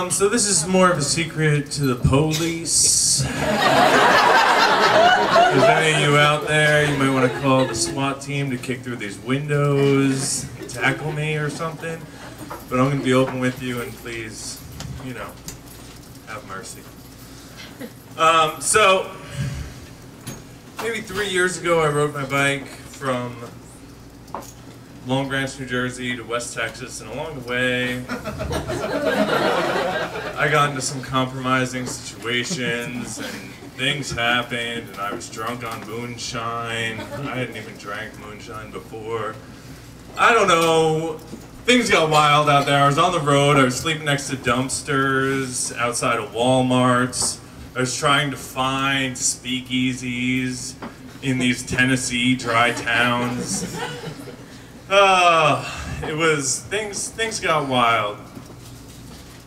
So this is more of a secret to the police. If there's any of you out there, you might want to call the SWAT team to kick through these windows, tackle me or something. But I'm going to be open with you, and please, you know, have mercy. So, maybe 3 years ago, I rode my bike from Long Branch, New Jersey to West Texas, and along the way, I got into some compromising situations, and things happened, and I was drunk on moonshine. I hadn't even drank moonshine before. I don't know. Things got wild out there. I was on the road. I was sleeping next to dumpsters outside of Walmarts. I was trying to find speakeasies in these Tennessee dry towns. Things got wild.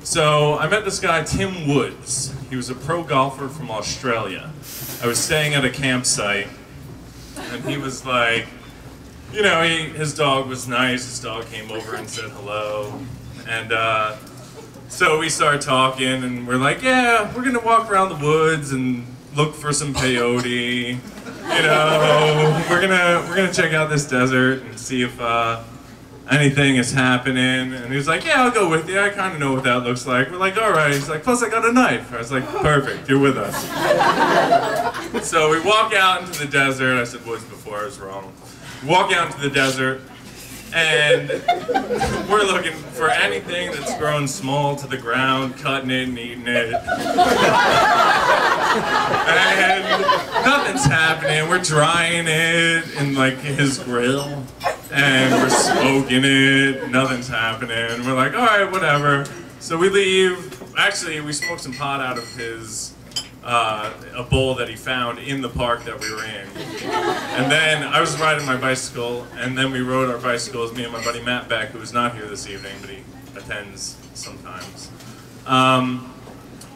So I met this guy, Tim Woods. He was a pro golfer from Australia. I was staying at a campsite, and he was like, you know, his dog was nice. His dog came over and said hello. And so we started talking, and we're like, yeah, we're gonna walk around the woods and look for some peyote. You know, we're gonna check out this desert and see if anything is happening. And he was like, yeah, I'll go with you. I kind of know what that looks like. We're like, all right. He's like, plus I got a knife. I was like, perfect, you're with us. So we walk out into the desert. I said woods before, I was wrong. We walk out into the desert, and we're looking for anything that's grown small to the ground, cutting it and eating it. And nothing's happening. We're drying it in like his grill, and we're smoking it. Nothing's happening. We're like, all right, whatever. So we leave. Actually, we smoked some pot out of his a bowl that he found in the park that we were in. And then I was riding my bicycle, and then we rode our bicycles, me and my buddy Matt Beck, who is not here this evening, but he attends sometimes.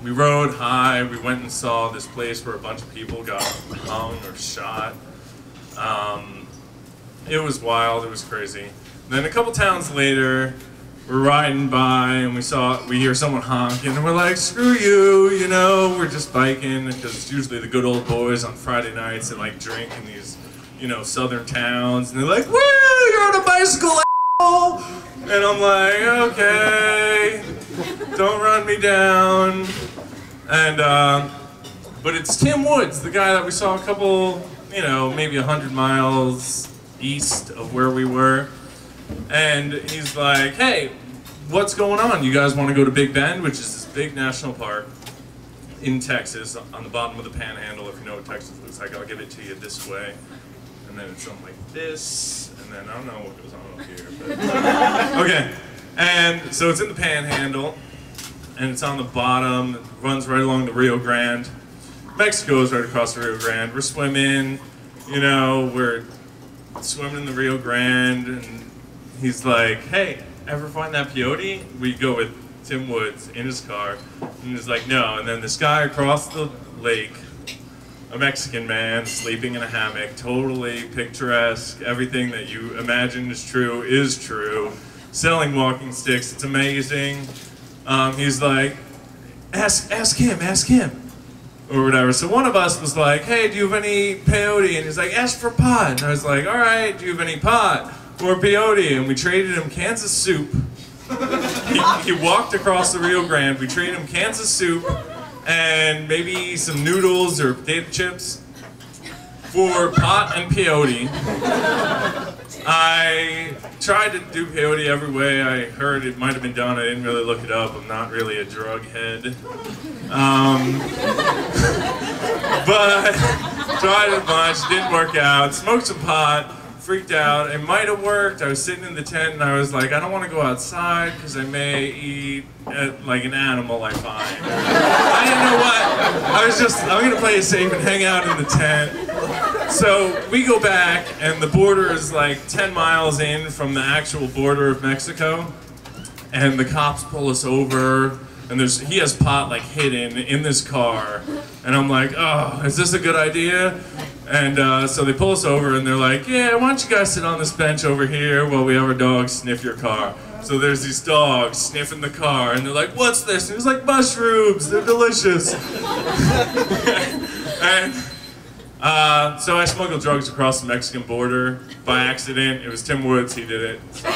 We rode high. We went and saw this place where a bunch of people got hung or shot. It was wild. It was crazy. Then a couple towns later, we're riding by, and we hear someone honking, and we're like, screw you, you know, we're just biking, because it's usually the good old boys on Friday nights that like drink in these, you know, southern towns, and they're like, woo, you're on a bicycle, a**hole! And I'm like, okay, don't run me down. And, but it's Tim Woods, the guy that we saw a couple, you know, maybe 100 miles east of where we were. And he's like, hey, what's going on? You guys want to go to Big Bend, which is this big national park in Texas, on the bottom of the Panhandle. If you know what Texas looks like, I'll give it to you this way. And then it's something like this, and then I don't know what goes on up here. But okay, and so it's in the Panhandle, and it's on the bottom. It runs right along the Rio Grande. Mexico's right across the Rio Grande. We're swimming, you know, we're swimming in the Rio Grande, and he's like, hey, ever find that peyote? We go with Tim Woods in his car, and he's like, no. And then this guy across the lake, a Mexican man sleeping in a hammock, totally picturesque, everything that you imagine is true, selling walking sticks, it's amazing. He's like, ask him, or whatever. So one of us was like, hey, do you have any peyote? And he's like, ask for pot. And I was like, all right, do you have any pot or peyote? And we traded him cans of soup. He walked across the Rio Grande. We traded him cans of soup and maybe some noodles or potato chips for pot and peyote. I tried to do peyote every way. I heard it might have been done. I didn't really look it up. I'm not really a drug head. But tried it a bunch, didn't work out. Smoked some pot, freaked out. It might have worked. I was sitting in the tent, and I was like, I don't want to go outside because I may eat like an animal I find. I didn't know what. I'm going to play it safe and hang out in the tent. So we go back, and the border is like 10 miles in from the actual border of Mexico, and the cops pull us over, and he has pot like hidden in this car, and I'm like, oh, is this a good idea? And so they pull us over, and they're like, yeah, why don't you guys sit on this bench over here while we have our dogs sniff your car. So there's these dogs sniffing the car, and they're like, "What's this?" And he was like, "Mushrooms, they're delicious." And so I smuggled drugs across the Mexican border by accident. It was Tim Woods, he did it. Sorry.